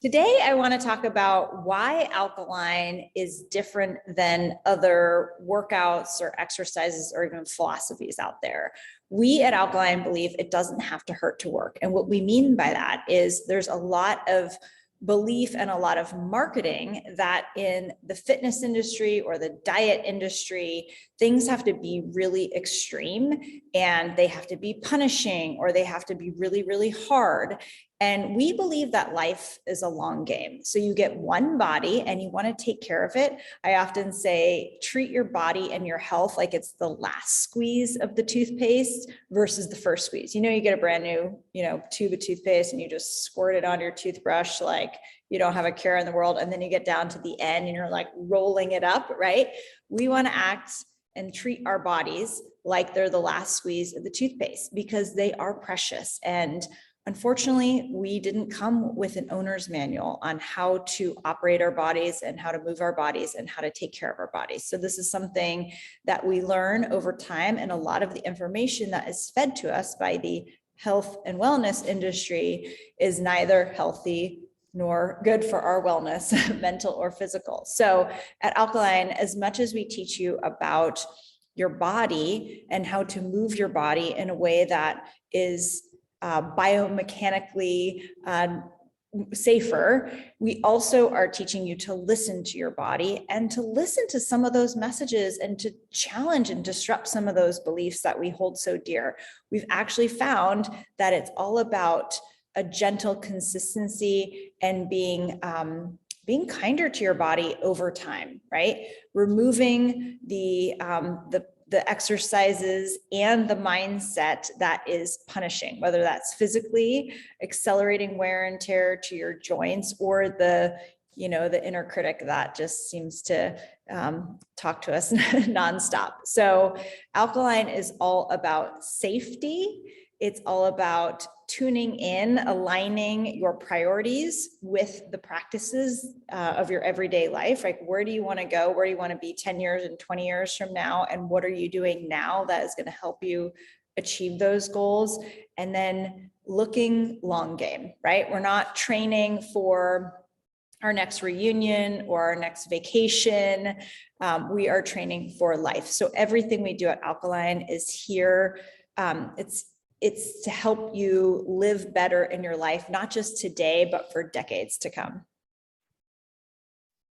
Today, I want to talk about why Alkalign is different than other workouts or exercises or even philosophies out there. We at Alkalign believe it doesn't have to hurt to work. And what we mean by that is there's a lot of belief and a lot of marketing that in the fitness industry or the diet industry, things have to be really extreme and they have to be punishing or they have to be really, really hard. And we believe that life is a long game. So you get one body and you want to take care of it. I often say, treat your body and your health like it's the last squeeze of the toothpaste versus the first squeeze. You get a brand new, tube of toothpaste and you just squirt it on your toothbrush like you don't have a care in the world. And then you get down to the end and you're like rolling it up, right? We want to act and treat our bodies like they're the last squeeze of the toothpaste because they are precious. And unfortunately, we didn't come with an owner's manual on how to operate our bodies and how to move our bodies and how to take care of our bodies. So this is something that we learn over time, and a lot of the information that is fed to us by the health and wellness industry is neither healthy nor good for our wellness, mental or physical. So at Alkalign, as much as we teach you about your body and how to move your body in a way that is biomechanically safer, we also are teaching you to listen to your body and to listen to some of those messages and to challenge and disrupt some of those beliefs that we hold so dear. We've actually found that it's all about a gentle consistency and being kinder to your body over time, right? Removing the exercises and the mindset that is punishing, whether that's physically accelerating wear and tear to your joints or the inner critic that just seems to talk to us nonstop. So Alkalign is all about safety. It's all about tuning in, aligning your priorities with the practices of your everyday life. Like, where do you want to go? Where do you want to be 10 years and 20 years from now? And what are you doing now that is going to help you achieve those goals? And then looking long game, right? We're not training for our next reunion or our next vacation. We are training for life. So everything we do at Alkalign is here. It's to help you live better in your life, not just today, but for decades to come.